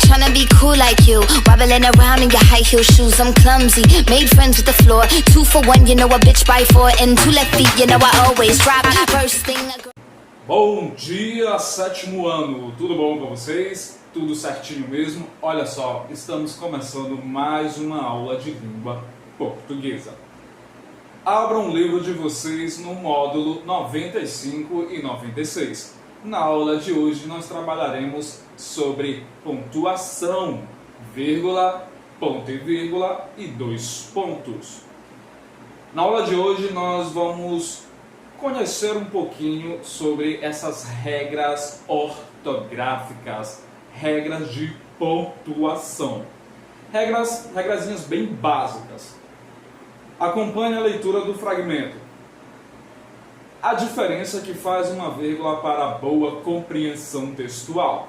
tryna be cool like you. Wobbling around in your high heel shoes, I'm clumsy. Made friends with the floor. 2 for 1, you know a bitch by 4. And 2 left feet, you know I always drop. First thing I go. Bom dia, 7º ano. Tudo bom com vocês? Tudo certinho mesmo? Olha só, estamos começando mais uma aula de língua portuguesa. Abram o livro de vocês no módulo 95 e 96. Na aula de hoje nós trabalharemos sobre pontuação, vírgula, ponto e vírgula e 2 pontos. Na aula de hoje nós vamos conhecer um pouquinho sobre essas regras ortográficas, regras de pontuação. Regrazinhas bem básicas. Acompanhe a leitura do fragmento. A diferença que faz uma vírgula para a boa compreensão textual.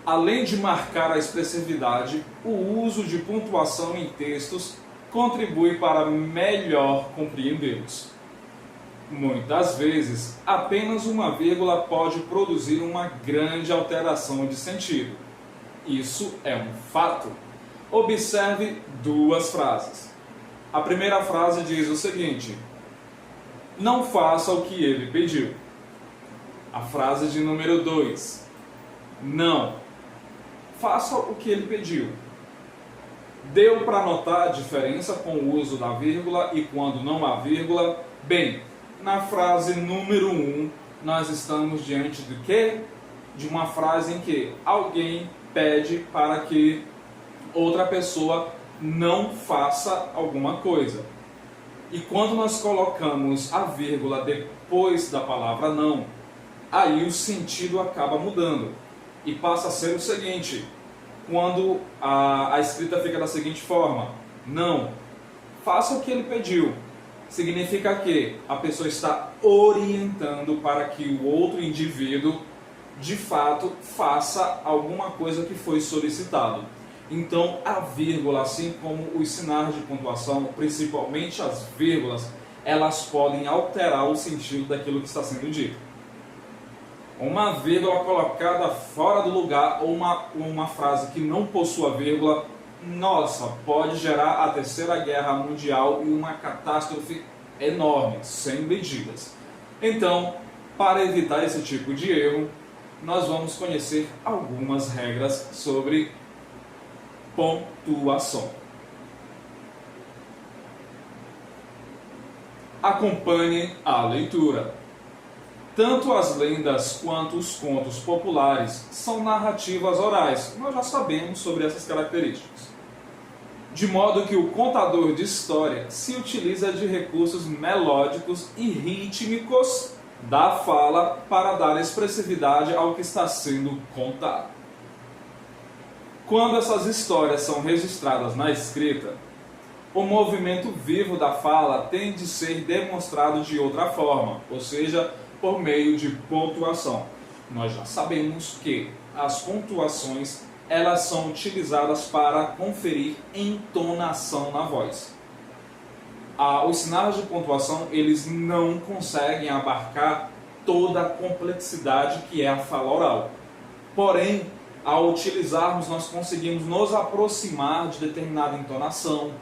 Além de marcar a expressividade, o uso de pontuação em textos contribui para melhor compreendê-los. Muitas vezes, apenas uma vírgula pode produzir uma grande alteração de sentido. Isso é um fato. Observe 2 frases. A primeira frase diz o seguinte: não faça o que ele pediu. A frase de número 2: não, faça o que ele pediu. Deu para notar a diferença com o uso da vírgula e quando não há vírgula? Bem, na frase número 1, nós estamos diante de quê? De uma frase em que alguém pede para que outra pessoa não faça alguma coisa. E quando nós colocamos a vírgula depois da palavra não, aí o sentido acaba mudando. E passa a ser o seguinte: quando a escrita fica da seguinte forma: não, faça o que ele pediu. Significa que a pessoa está orientando para que o outro indivíduo, de fato, faça alguma coisa que foi solicitado. Então, a vírgula, assim como os sinais de pontuação, principalmente as vírgulas, elas podem alterar o sentido daquilo que está sendo dito. Uma vírgula colocada fora do lugar ou uma frase que não possua vírgula, nossa, pode gerar a Terceira Guerra Mundial e uma catástrofe enorme, sem medidas. Então, para evitar esse tipo de erro, nós vamos conhecer algumas regras sobre pontuação. Acompanhe a leitura. Tanto as lendas quanto os contos populares são narrativas orais. Nós já sabemos sobre essas características. De modo que o contador de história se utiliza de recursos melódicos e rítmicos da fala para dar expressividade ao que está sendo contado. Quando essas histórias são registradas na escrita, o movimento vivo da fala tem de ser demonstrado de outra forma, ou seja, por meio de pontuação. Nós já sabemos que as pontuações elas são utilizadas para conferir entonação na voz. Os sinais de pontuação eles não conseguem abarcar toda a complexidade que é a fala oral. Porém, ao utilizarmos, nós conseguimos nos aproximar de determinada entonação,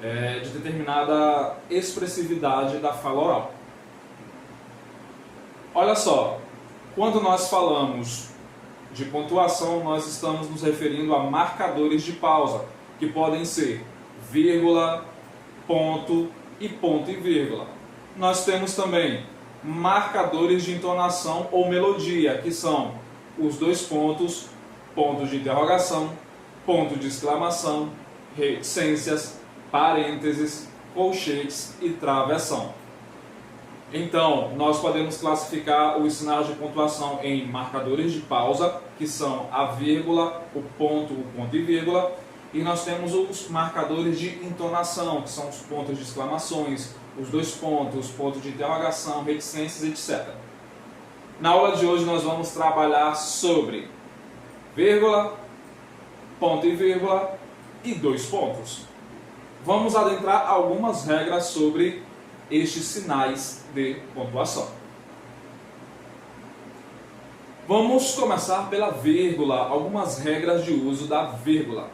de determinada expressividade da fala oral. Olha só, quando nós falamos de pontuação, nós estamos nos referindo a marcadores de pausa, que podem ser vírgula, ponto e vírgula. Nós temos também marcadores de entonação ou melodia, que são os 2 pontos, ponto de interrogação, ponto de exclamação, reticências, parênteses, colchetes e travessão. Então, nós podemos classificar os sinais de pontuação em marcadores de pausa, que são a vírgula, o ponto e vírgula, e nós temos os marcadores de entonação, que são os pontos de exclamações, os 2 pontos, ponto de interrogação, reticências, etc. Na aula de hoje nós vamos trabalhar sobre vírgula, ponto e vírgula e 2 pontos. Vamos adentrar algumas regras sobre estes sinais de pontuação. Vamos começar pela vírgula, algumas regras de uso da vírgula.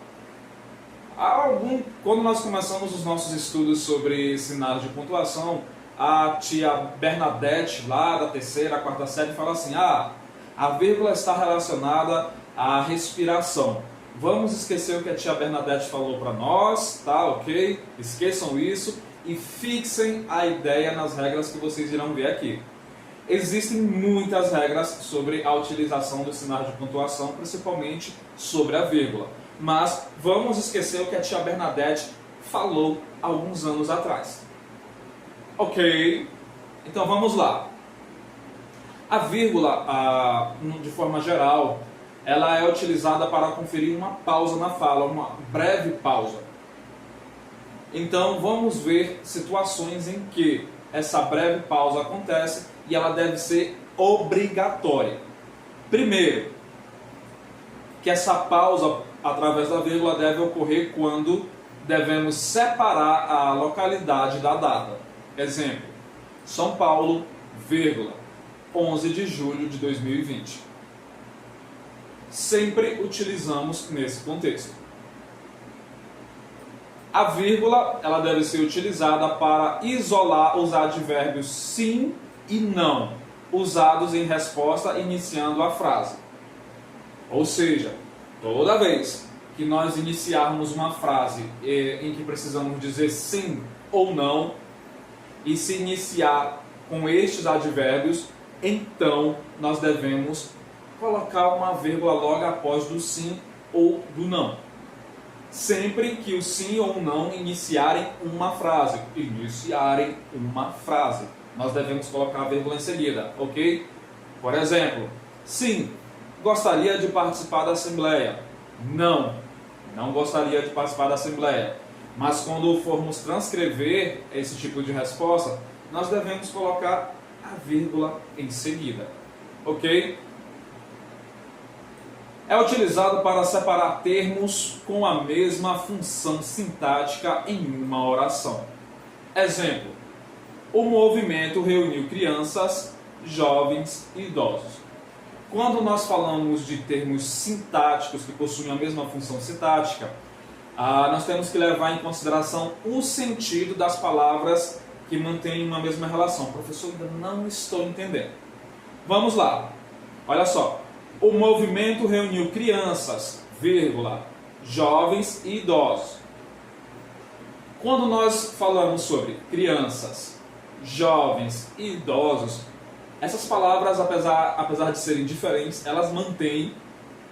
Quando nós começamos os nossos estudos sobre sinais de pontuação, a tia Bernadette, lá da terceira, quarta série, fala assim: a vírgula está relacionada à respiração. Vamos esquecer o que a tia Bernadette falou para nós, tá? Ok? Esqueçam isso e fixem a ideia nas regras que vocês irão ver aqui. Existem muitas regras sobre a utilização dos sinais de pontuação, principalmente sobre a vírgula. Mas vamos esquecer o que a tia Bernadette falou há alguns anos atrás. Ok? Então vamos lá. A vírgula, de forma geral, ela é utilizada para conferir uma pausa na fala, uma breve pausa. Então vamos ver situações em que essa breve pausa acontece e ela deve ser obrigatória. Primeiro, que essa pausa através da vírgula deve ocorrer quando devemos separar a localidade da data. Exemplo: São Paulo, vírgula, 11 de julho de 2020. Sempre utilizamos nesse contexto. A vírgula ela deve ser utilizada para isolar os advérbios sim e não, usados em resposta iniciando a frase. Ou seja, toda vez que nós iniciarmos uma frase em que precisamos dizer sim ou não, e se iniciar com estes advérbios, então nós devemos colocar uma vírgula logo após do sim ou do não. Sempre que o sim ou o não iniciarem uma frase. Nós devemos colocar a vírgula em seguida, ok? Por exemplo, sim, gostaria de participar da assembleia. Não, não gostaria de participar da assembleia. Mas quando formos transcrever esse tipo de resposta, nós devemos colocar a vírgula em seguida, ok? É utilizado para separar termos com a mesma função sintática em uma oração. Exemplo: o movimento reuniu crianças, jovens e idosos. Quando nós falamos de termos sintáticos que possuem a mesma função sintática, nós temos que levar em consideração o sentido das palavras que mantêm uma mesma relação. Professor, ainda não estou entendendo. Vamos lá. Olha só. O movimento reuniu crianças, vírgula, jovens e idosos. Quando nós falamos sobre crianças, jovens e idosos, essas palavras, apesar de serem diferentes, elas mantêm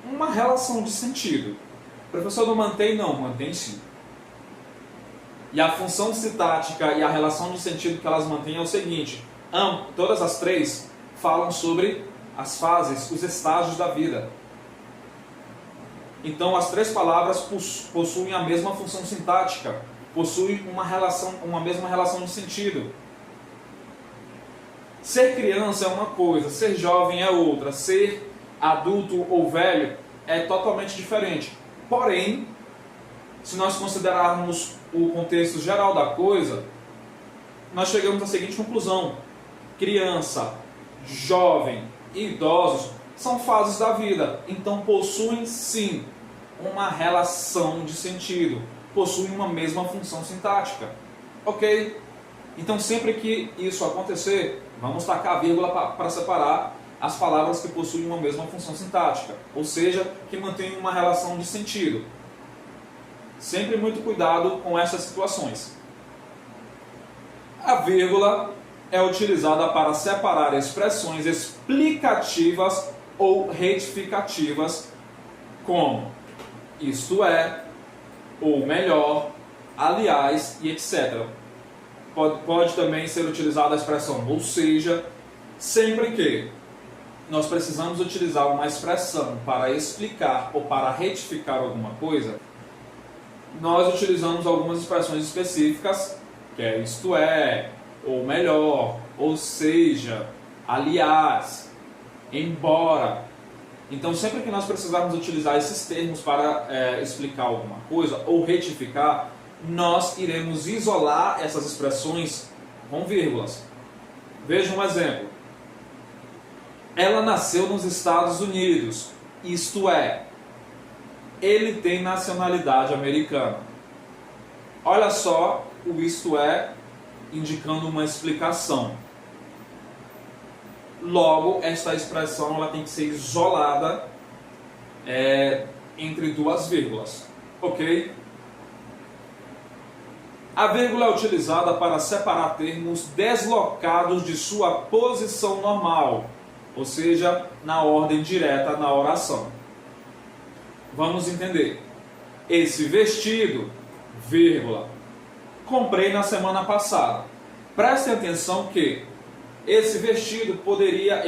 uma relação de sentido. O professor não mantém? Não, mantém sim. E a função sintática e a relação de sentido que elas mantêm é o seguinte: todas as três falam sobre as fases, os estágios da vida. Então as três palavras possuem a mesma função sintática, possuem uma mesma relação de sentido. Ser criança é uma coisa, ser jovem é outra, ser adulto ou velho é totalmente diferente. Porém, se nós considerarmos o contexto geral da coisa, nós chegamos à seguinte conclusão: criança, jovem e idosos são fases da vida, então possuem sim uma relação de sentido, possuem uma mesma função sintática, ok? Então sempre que isso acontecer, vamos tacar a vírgula para separar as palavras que possuem uma mesma função sintática, ou seja, que mantêm uma relação de sentido. Sempre muito cuidado com essas situações. A vírgula é utilizada para separar expressões explicativas ou retificativas, como isto é, ou melhor, aliás e etc. Pode também ser utilizada a expressão ou seja, sempre que nós precisamos utilizar uma expressão para explicar ou para retificar alguma coisa, nós utilizamos algumas expressões específicas, que é isto é, ou melhor, ou seja, aliás, embora. Então, sempre que nós precisarmos utilizar esses termos para explicar alguma coisa ou retificar, nós iremos isolar essas expressões com vírgulas. Veja um exemplo. ela nasceu nos Estados Unidos, isto é, ele tem nacionalidade americana. Olha só o isto é indicando uma explicação. Logo, esta expressão ela tem que ser isolada entre duas vírgulas, ok? A vírgula é utilizada para separar termos deslocados de sua posição normal, ou seja, na ordem direta na oração. Vamos entender. Esse vestido, vírgula, comprei na semana passada. Prestem atenção que esse vestido poderia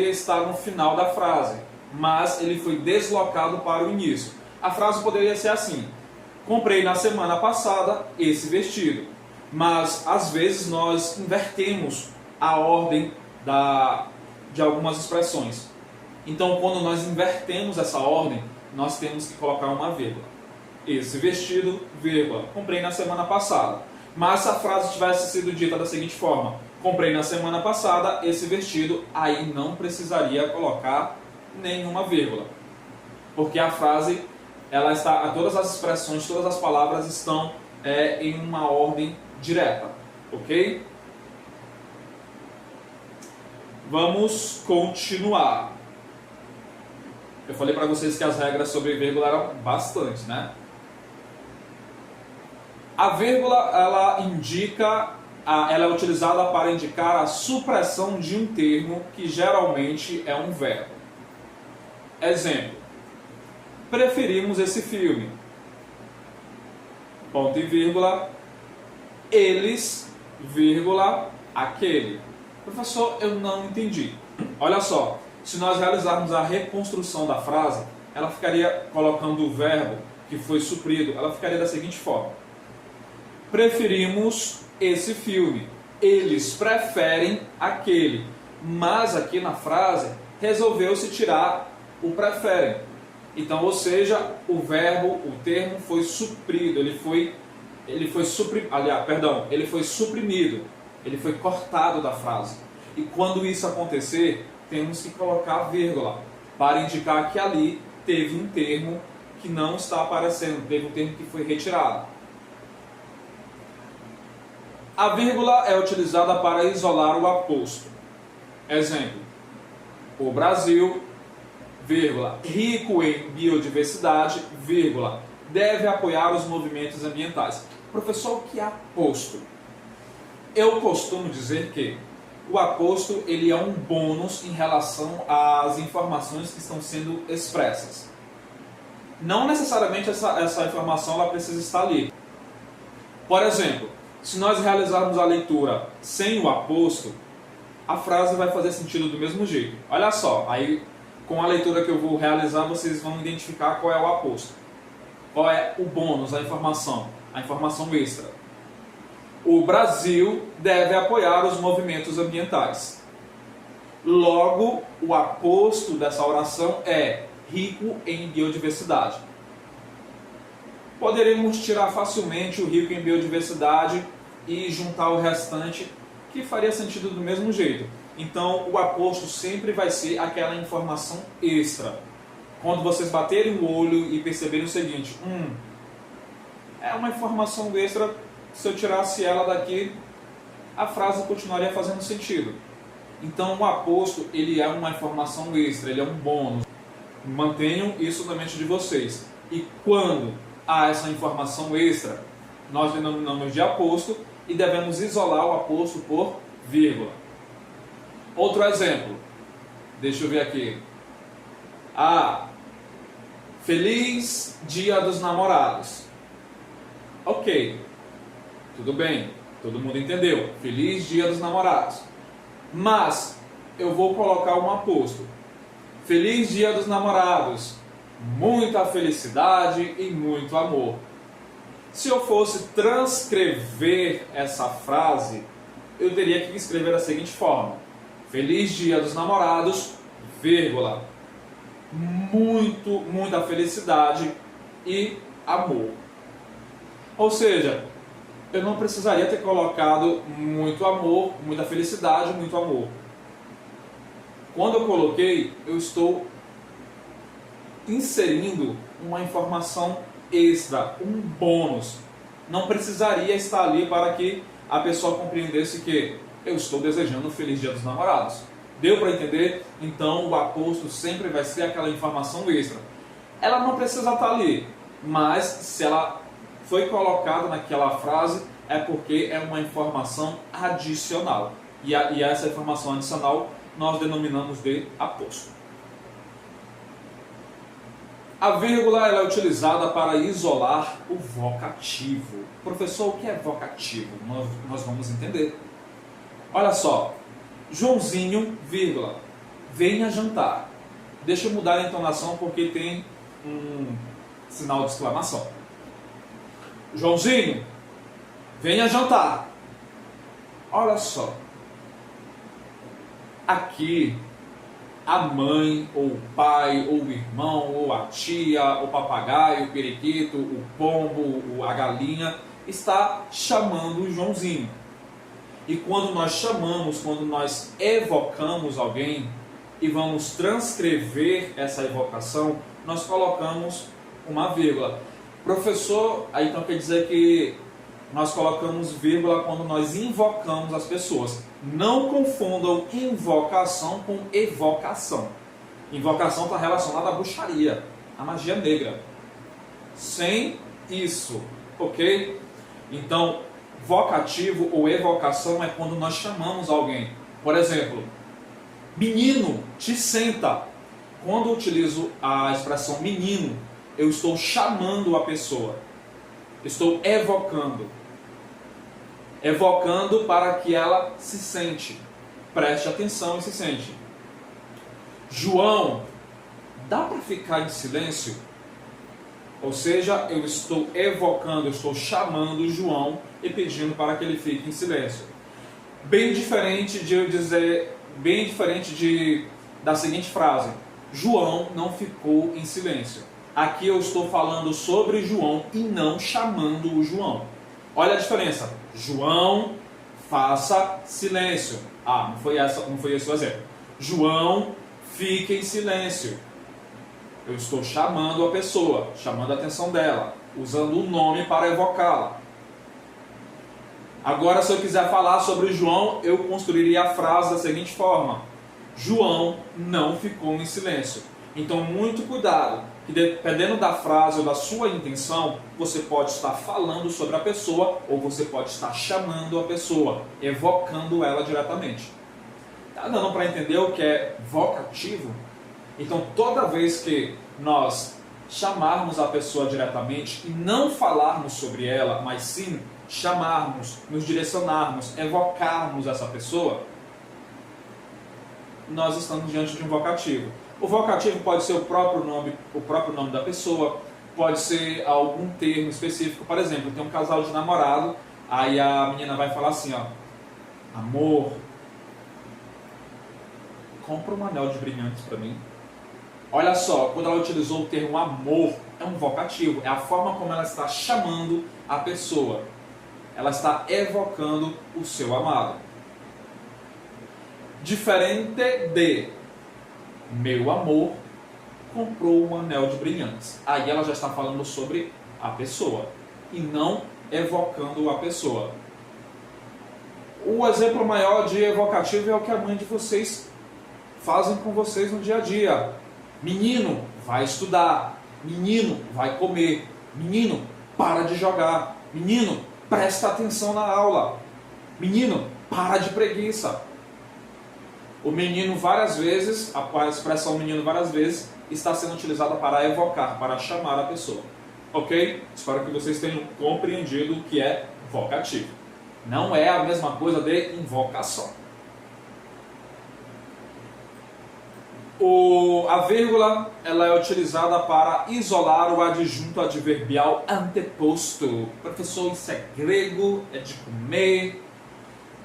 estar no final da frase, mas ele foi deslocado para o início. A frase poderia ser assim: comprei na semana passada esse vestido. Mas às vezes nós invertemos a ordem de algumas expressões. Então, quando nós invertemos essa ordem, nós temos que colocar uma vírgula. Esse vestido, vírgula, comprei na semana passada. Mas se a frase tivesse sido dita da seguinte forma: comprei na semana passada esse vestido, aí não precisaria colocar nenhuma vírgula. Porque a frase, todas as expressões, todas as palavras estão em uma ordem direta, ok? Vamos continuar. Eu falei para vocês que as regras sobre vírgula eram bastante, né? A vírgula, ela é utilizada para indicar a supressão de um termo que geralmente é um verbo. Exemplo: preferimos esse filme. Ponto e vírgula. Eles, vírgula, aquele. Professor, eu não entendi. Olha só, se nós realizarmos a reconstrução da frase, ela ficaria colocando o verbo que foi suprido, ela ficaria da seguinte forma: preferimos esse filme. Eles preferem aquele. Mas aqui na frase resolveu-se tirar o preferem. Então, ou seja, o verbo, o termo foi suprido, ele foi suprimido, ele foi cortado da frase. E quando isso acontecer, temos que colocar vírgula para indicar que ali teve um termo que não está aparecendo, teve um termo que foi retirado. A vírgula é utilizada para isolar o aposto. Exemplo: o Brasil, vírgula, rico em biodiversidade, vírgula, deve apoiar os movimentos ambientais. Professor, o que é aposto? Eu costumo dizer que o aposto ele é um bônus em relação às informações que estão sendo expressas. Não necessariamente essa informação ela precisa estar ali. Por exemplo, se nós realizarmos a leitura sem o aposto, a frase vai fazer sentido do mesmo jeito. Olha só, aí com a leitura que eu vou realizar, vocês vão identificar qual é o aposto. Qual é o bônus, a informação extra. O Brasil deve apoiar os movimentos ambientais. Logo, o aposto dessa oração é rico em biodiversidade. Poderíamos tirar facilmente o rico em biodiversidade e juntar o restante, que faria sentido do mesmo jeito. Então, o aposto sempre vai ser aquela informação extra. Quando vocês baterem o olho e perceberem o seguinte: é uma informação extra, se eu tirasse ela daqui, a frase continuaria fazendo sentido. Então, o aposto, ele é uma informação extra, ele é um bônus. Mantenham isso na mente de vocês. E quando há essa informação extra, nós denominamos de aposto e devemos isolar o aposto por vírgula. Outro exemplo, deixa eu ver aqui. Feliz Dia dos Namorados. Ok, tudo bem, todo mundo entendeu. Feliz Dia dos Namorados. Mas eu vou colocar um aposto. Feliz Dia dos Namorados. Muita felicidade e muito amor. Se eu fosse transcrever essa frase, eu teria que escrever da seguinte forma: Feliz Dia dos Namorados, vírgula, muita felicidade e amor. Ou seja, eu não precisaria ter colocado muito amor, muita felicidade, muito amor. Quando eu coloquei, eu estou inserindo uma informação extra, um bônus. Não precisaria estar ali para que a pessoa compreendesse que eu estou desejando um feliz Dia dos Namorados. Deu para entender? Então o aposto sempre vai ser aquela informação extra. Ela não precisa estar ali, mas se ela foi colocada naquela frase é porque é uma informação adicional. E essa informação adicional nós denominamos de aposto. A vírgula ela é utilizada para isolar o vocativo. Professor, o que é vocativo? Nós vamos entender. Olha só, Joãozinho, vírgula, venha jantar. Deixa eu mudar a entonação porque tem um sinal de exclamação. Joãozinho, venha jantar. Olha só, aqui a mãe, ou o pai, ou o irmão, ou a tia, o papagaio, o periquito, o pombo, a galinha, está chamando o Joãozinho. E quando nós chamamos, quando nós evocamos alguém e vamos transcrever essa evocação, nós colocamos uma vírgula. Professor, aí então quer dizer que nós colocamos vírgula quando nós invocamos as pessoas. Não confundam invocação com evocação. Invocação está relacionada à bruxaria, à magia negra. Sem isso, ok? Então, vocativo ou evocação é quando nós chamamos alguém. Por exemplo, menino, te senta. Quando eu utilizo a expressão menino, eu estou chamando a pessoa. Estou evocando. Evocando para que ela se sente. Preste atenção e se sente. João, dá para ficar em silêncio? Ou seja, eu estou evocando, eu estou chamando o João e pedindo para que ele fique em silêncio. Bem diferente de eu dizer, da seguinte frase: João não ficou em silêncio. Aqui eu estou falando sobre João e não chamando o João. Olha a diferença. João, faça silêncio. Ah, não foi esse o exemplo. João, fique em silêncio. Eu estou chamando a pessoa, chamando a atenção dela, usando o nome para evocá-la. Agora, se eu quiser falar sobre João, eu construiria a frase da seguinte forma: João não ficou em silêncio. Então, muito cuidado, que dependendo da frase ou da sua intenção, você pode estar falando sobre a pessoa ou você pode estar chamando a pessoa, evocando ela diretamente. Está dando para entender o que é vocativo? Então, toda vez que nós chamarmos a pessoa diretamente e não falarmos sobre ela, mas sim chamarmos, nos direcionarmos, evocarmos essa pessoa, nós estamos diante de um vocativo. O vocativo pode ser o próprio nome da pessoa, pode ser algum termo específico. Por exemplo, tem um casal de namorado, aí a menina vai falar assim, ó: amor, compra um anel de brilhantes para mim. Olha só, quando ela utilizou o termo amor, é um vocativo, é a forma como ela está chamando a pessoa. Ela está evocando o seu amado. Diferente de meu amor comprou um anel de brilhantes. Aí ela já está falando sobre a pessoa e não evocando a pessoa. O exemplo maior de evocativo é o que a mãe de vocês fazem com vocês no dia a dia. Menino, vai estudar. Menino, vai comer. Menino, para de jogar. Menino, presta atenção na aula. Menino, para de preguiça. O menino várias vezes, a expressão menino várias vezes, está sendo utilizada para evocar, para chamar a pessoa. Ok? Espero que vocês tenham compreendido o que é vocativo. Não é a mesma coisa de invocação. A vírgula ela é utilizada para isolar o adjunto adverbial anteposto. Professor, isso é grego, é de comer.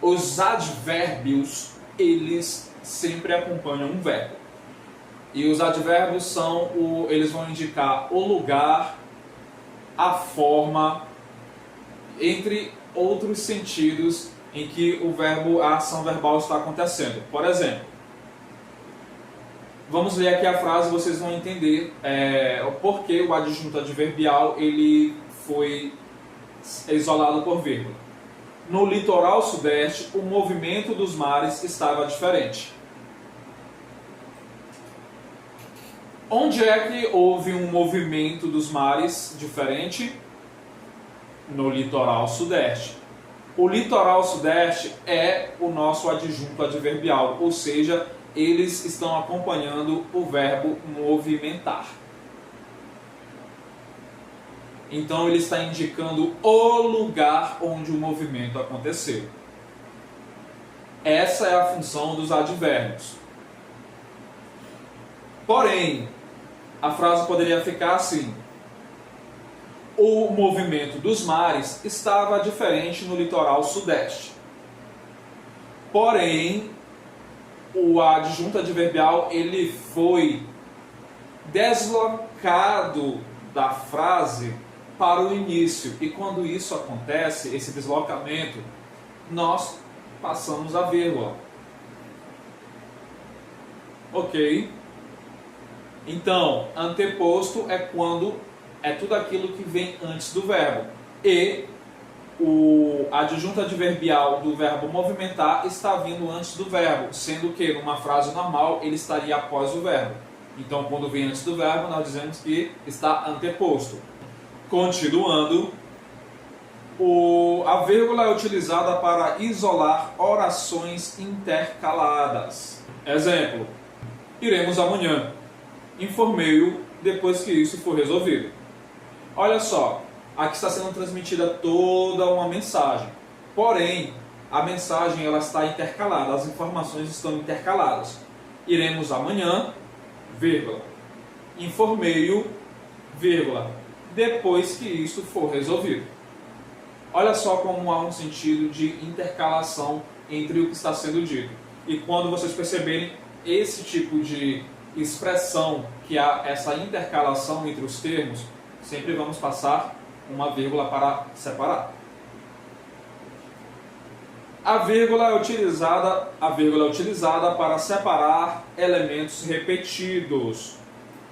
Os advérbios, eles sempre acompanham um verbo. E os advérbios eles vão indicar o lugar, a forma, entre outros sentidos em que a ação verbal está acontecendo. Por exemplo, Vamos ler aqui a frase e vocês vão entender o porquê o adjunto adverbial ele foi isolado por vírgula. No litoral sudeste, o movimento dos mares estava diferente. Onde é que houve um movimento dos mares diferente? No litoral sudeste. O litoral sudeste é o nosso adjunto adverbial, ou seja, eles estão acompanhando o verbo movimentar. Então ele está indicando o lugar onde o movimento aconteceu. Essa é a função dos advérbios. Porém, a frase poderia ficar assim: o movimento dos mares estava diferente no litoral sudeste. Porém, o adjunto adverbial ele foi deslocado da frase para o início. E quando isso acontece, esse deslocamento, nós passamos a vírgula. Ok? Então, anteposto é quando é tudo aquilo que vem antes do verbo. E o adjunto adverbial do verbo movimentar está vindo antes do verbo, sendo que numa frase normal ele estaria após o verbo. Então, quando vem antes do verbo, nós dizemos que está anteposto. Continuando, a vírgula é utilizada para isolar orações intercaladas. Exemplo: iremos amanhã. Informei-o depois que isso for resolvido. Olha só, aqui está sendo transmitida toda uma mensagem. Porém, a mensagem ela está intercalada, as informações estão intercaladas. Iremos amanhã, vírgula. Informei-o, vírgula. Depois que isso for resolvido. Olha só como há um sentido de intercalação entre o que está sendo dito. E quando vocês perceberem esse tipo de expressão, que há essa intercalação entre os termos, sempre vamos passar uma vírgula para separar. A vírgula é utilizada para separar elementos repetidos.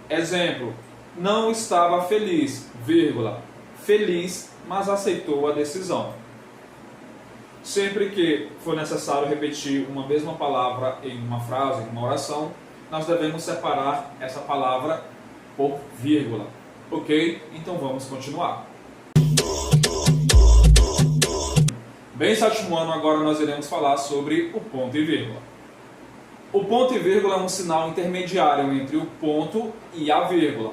Exemplo: não estava feliz, vírgula, feliz, mas aceitou a decisão. Sempre que for necessário repetir uma mesma palavra em uma frase, em uma oração, nós devemos separar essa palavra por vírgula. Ok? Então vamos continuar. Bem, sétimo ano, agora nós iremos falar sobre o ponto e vírgula. O ponto e vírgula é um sinal intermediário entre o ponto e a vírgula.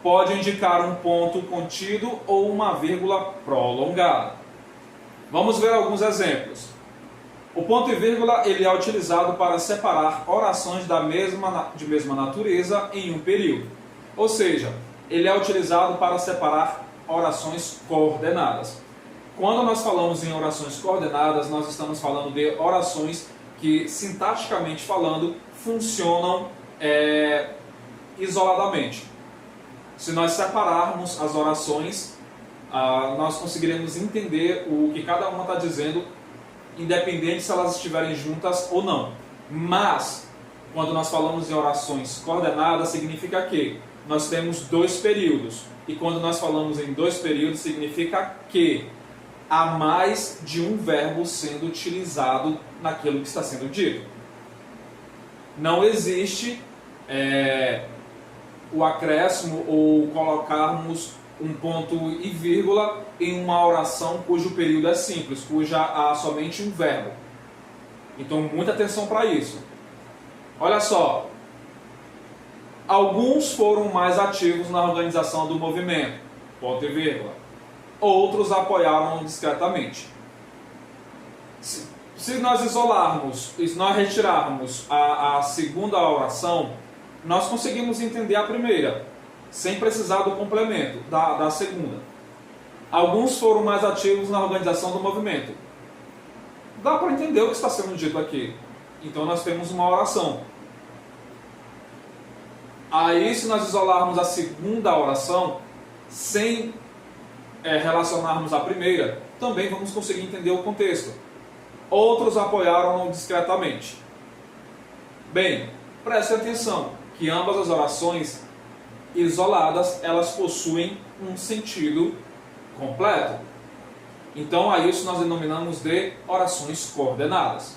Pode indicar um ponto contido ou uma vírgula prolongada. Vamos ver alguns exemplos. O ponto e vírgula ele é utilizado para separar orações de mesma natureza em um período. Ou seja, ele é utilizado para separar orações coordenadas. Quando nós falamos em orações coordenadas, nós estamos falando de orações que, sintaticamente falando, funcionam isoladamente. Se nós separarmos as orações, nós conseguiremos entender o que cada uma está dizendo, independente se elas estiverem juntas ou não. Mas, quando nós falamos em orações coordenadas, significa que nós temos dois períodos. E quando nós falamos em dois períodos, significa que há mais de um verbo sendo utilizado naquilo que está sendo dito. Não existe o acréscimo ou colocarmos um ponto e vírgula em uma oração cujo período é simples, cuja há somente um verbo. Então, muita atenção para isso. Olha só. Alguns foram mais ativos na organização do movimento, ponto e vírgula. Outros apoiaram discretamente. Se nós isolarmos, se nós retirarmos a segunda oração, nós conseguimos entender a primeira, sem precisar do complemento da segunda. Alguns foram mais ativos na organização do movimento. Dá para entender o que está sendo dito aqui. Então nós temos uma oração. Aí, se nós isolarmos a segunda oração, sem relacionarmos a primeira, também vamos conseguir entender o contexto. Outros apoiaram discretamente. Bem, preste atenção que ambas as orações isoladas, elas possuem um sentido completo. Então, a isso nós denominamos de orações coordenadas.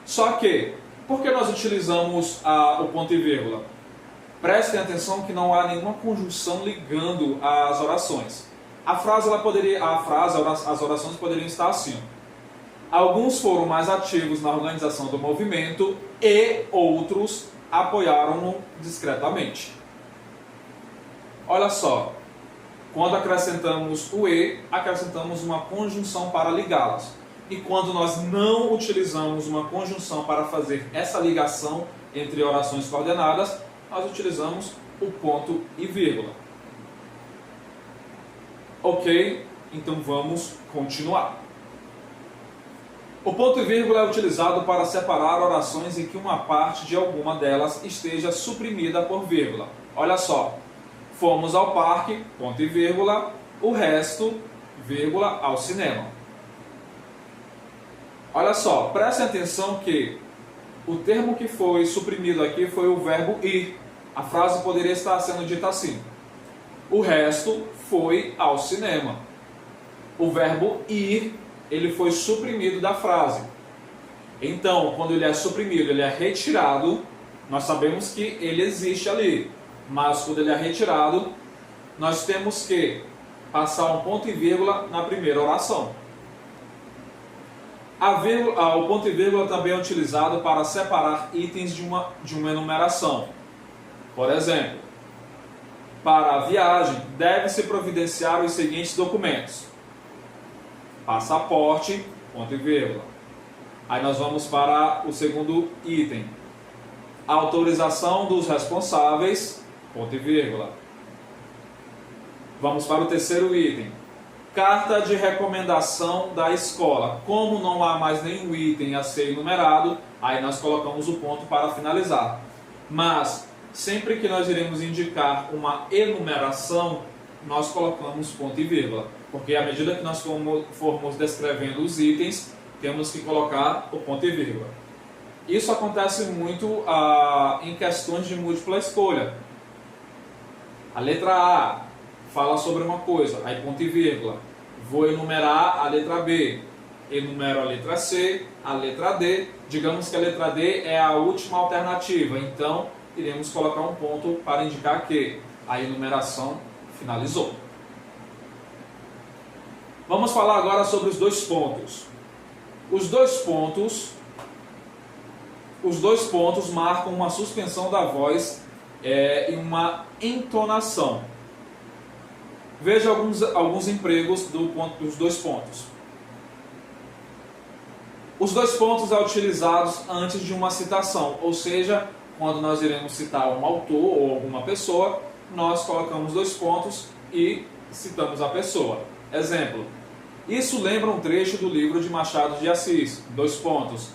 Só que, por que nós utilizamos o ponto e vírgula? Prestem atenção que não há nenhuma conjunção ligando as orações. As orações poderiam estar assim. Alguns foram mais ativos na organização do movimento e outros apoiaram-no discretamente. Olha só, quando acrescentamos o e, acrescentamos uma conjunção para ligá-las. E quando nós não utilizamos uma conjunção para fazer essa ligação entre orações coordenadas, nós utilizamos o ponto e vírgula. Ok? Então vamos continuar. O ponto e vírgula é utilizado para separar orações em que uma parte de alguma delas esteja suprimida por vírgula. Olha só, fomos ao parque, ponto e vírgula, o resto, vírgula, ao cinema. Olha só, prestem atenção que o termo que foi suprimido aqui foi o verbo ir. A frase poderia estar sendo dita assim: o resto foi ao cinema. O verbo ir, ele foi suprimido da frase. Então, quando ele é suprimido, ele é retirado, nós sabemos que ele existe ali. Mas quando ele é retirado, nós temos que passar um ponto e vírgula na primeira oração. O ponto e vírgula também é utilizado para separar itens de uma enumeração. Por exemplo, para a viagem, deve-se providenciar os seguintes documentos: passaporte, ponto e vírgula. Aí nós vamos para o segundo item: autorização dos responsáveis, ponto e vírgula. Vamos para o terceiro item: carta de recomendação da escola. Como não há mais nenhum item a ser enumerado, aí nós colocamos o ponto para finalizar. Mas sempre que nós iremos indicar uma enumeração, nós colocamos ponto e vírgula, porque à medida que nós formos descrevendo os itens, temos que colocar o ponto e vírgula. Isso acontece muito em questões de múltipla escolha. A letra A fala sobre uma coisa, aí ponto e vírgula. Vou enumerar a letra B, enumero a letra C, a letra D. Digamos que a letra D é a última alternativa, então iremos colocar um ponto para indicar que a enumeração finalizou. Vamos falar agora sobre os dois pontos. Os dois pontos marcam uma suspensão da voz e uma entonação. Veja alguns empregos dos dois pontos. Os dois pontos são utilizados antes de uma citação, ou seja, quando nós iremos citar um autor ou alguma pessoa, nós colocamos dois pontos e citamos a pessoa. Exemplo: isso lembra um trecho do livro de Machado de Assis, dois pontos.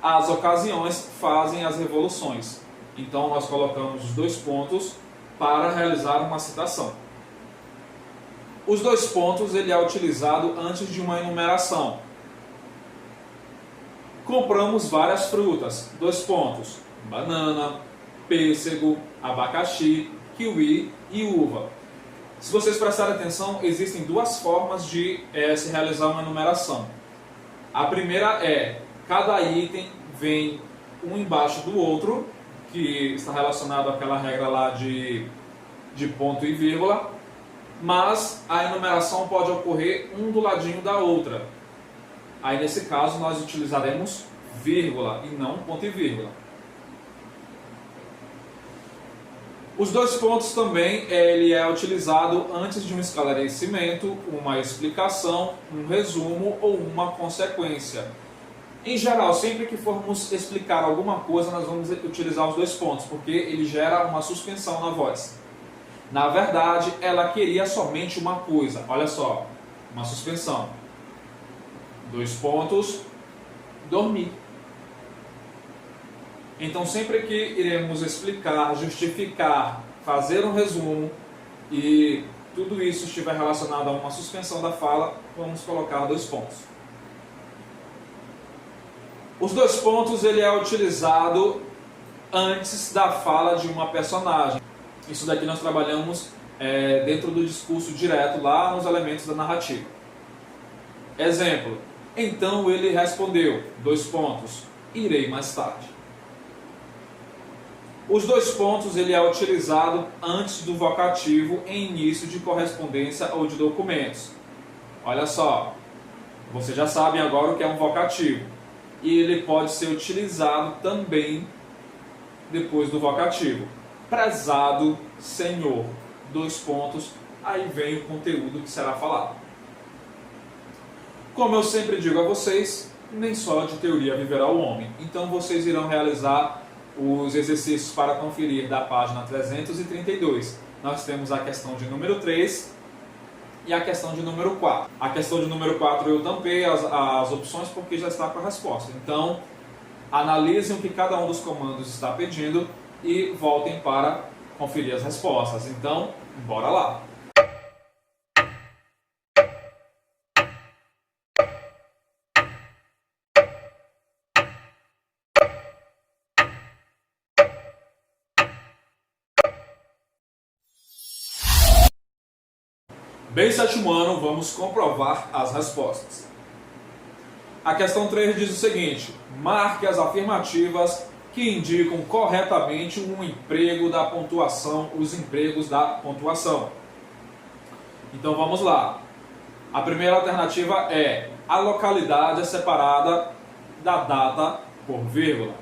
As ocasiões fazem as revoluções. Então nós colocamos os dois pontos para realizar uma citação. Os dois pontos ele é utilizado antes de uma enumeração. Compramos várias frutas, dois pontos. Banana, pêssego, abacaxi, kiwi e uva. Se vocês prestarem atenção, existem duas formas de se realizar uma enumeração. A primeira é, cada item vem um embaixo do outro, que está relacionado àquela regra lá de ponto e vírgula, mas a enumeração pode ocorrer um do ladinho da outra. Aí nesse caso nós utilizaremos vírgula e não ponto e vírgula. Os dois pontos também ele é utilizado antes de um esclarecimento, uma explicação, um resumo ou uma consequência. Em geral, sempre que formos explicar alguma coisa, nós vamos utilizar os dois pontos, porque ele gera uma suspensão na voz. Na verdade, ela queria somente uma coisa. Olha só, uma suspensão. Dois pontos, dormir. Então, sempre que iremos explicar, justificar, fazer um resumo e tudo isso estiver relacionado a uma suspensão da fala, vamos colocar dois pontos. Os dois pontos ele é utilizado antes da fala de uma personagem. Isso daqui nós trabalhamos dentro do discurso direto, lá nos elementos da narrativa. Exemplo: então ele respondeu, irei mais tarde. Os dois pontos ele é utilizado antes do vocativo em início de correspondência ou de documentos. Olha só, vocês já sabem agora o que é um vocativo. E ele pode ser utilizado também depois do vocativo. Prezado senhor, aí vem o conteúdo que será falado. Como eu sempre digo a vocês, nem só de teoria viverá o homem. Então vocês irão realizar os exercícios para conferir da página 332. Nós temos a questão de número 3 e a questão de número 4. A questão de número 4 eu tampei as opções porque já está com a resposta. Então, analisem o que cada um dos comandos está pedindo e voltem para conferir as respostas. Então, bora lá! Bem, sétimo ano, vamos comprovar as respostas. A questão 3 diz o seguinte: marque as afirmativas que indicam corretamente um emprego da pontuação, os empregos da pontuação. Então vamos lá. A primeira alternativa é: a localidade é separada da data por vírgula.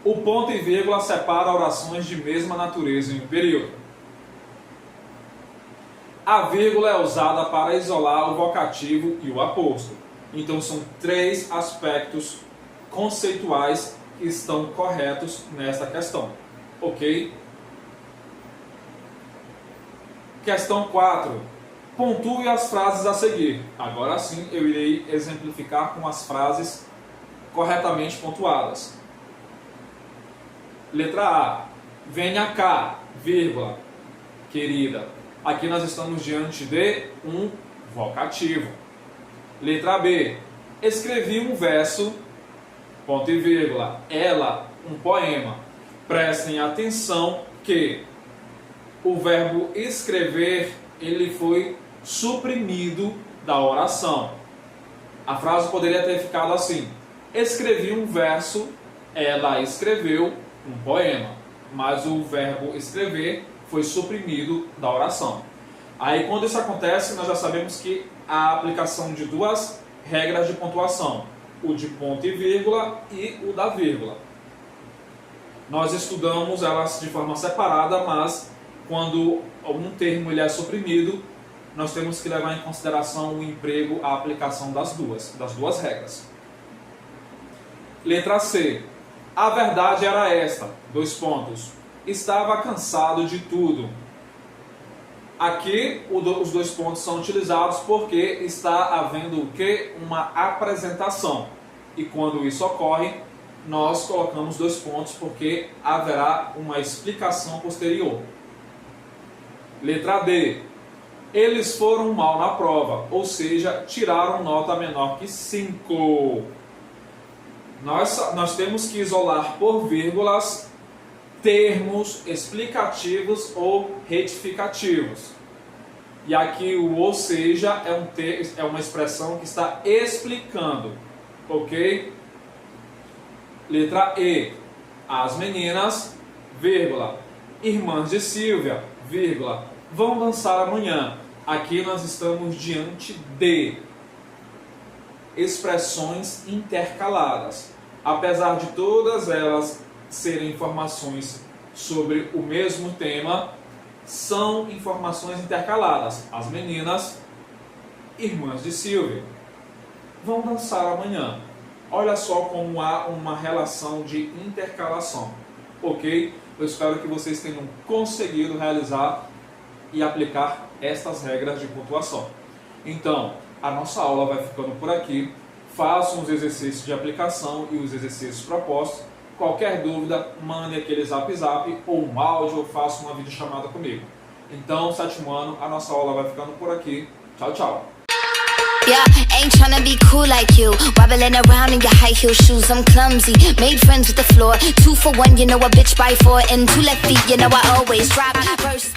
O ponto e vírgula separa orações de mesma natureza em um período. A vírgula é usada para isolar o vocativo e o aposto. Então são 3 aspectos conceituais que estão corretos nesta questão. Ok? Questão 4. Pontue as frases a seguir. Agora sim eu irei exemplificar com as frases corretamente pontuadas. Letra A. Venha cá, vírgula, querida. Aqui nós estamos diante de um vocativo. Letra B. Escrevi um verso, ponto e vírgula, ela, um poema. Prestem atenção que o verbo escrever, ele foi suprimido da oração. A frase poderia ter ficado assim: escrevi um verso, ela escreveu um poema. Mas o verbo escrever foi suprimido da oração. Aí quando isso acontece, nós já sabemos que há a aplicação de 2 regras de pontuação: o de ponto e vírgula e o da vírgula. Nós estudamos elas de forma separada, mas quando algum termo ele é suprimido, nós temos que levar em consideração o emprego, a aplicação das duas regras. Letra C. A verdade era esta, estava cansado de tudo. Aqui os 2 pontos são utilizados porque está havendo o quê? Uma apresentação. E quando isso ocorre, nós colocamos 2 pontos porque haverá uma explicação posterior. Letra D. Eles foram mal na prova, ou seja, tiraram nota menor que 5. Nós temos que isolar por vírgulas termos explicativos ou retificativos. E aqui o ou seja é uma expressão que está explicando, ok? Letra E. As meninas, vírgula, irmãs de Silvia, vírgula, vão dançar amanhã. Aqui nós estamos diante de expressões intercaladas. Apesar de todas elas serem informações sobre o mesmo tema, são informações intercaladas. As meninas, irmãs de Silvia, vão dançar amanhã. Olha só como há uma relação de intercalação, ok? Eu espero que vocês tenham conseguido realizar e aplicar estas regras de pontuação. Então, a nossa aula vai ficando por aqui. Façam os exercícios de aplicação e os exercícios propostos. Qualquer dúvida, mande aquele zap ou um áudio ou faça uma videochamada comigo. Então, sétimo ano, a nossa aula vai ficando por aqui. Tchau, tchau! Yeah, ain't tryna be cool like you. Wobbling around in your high heel shoes, I'm clumsy. Made friends with the floor. 2 for 1, you know a bitch by 4. And 2 left feet, you know I always drop. First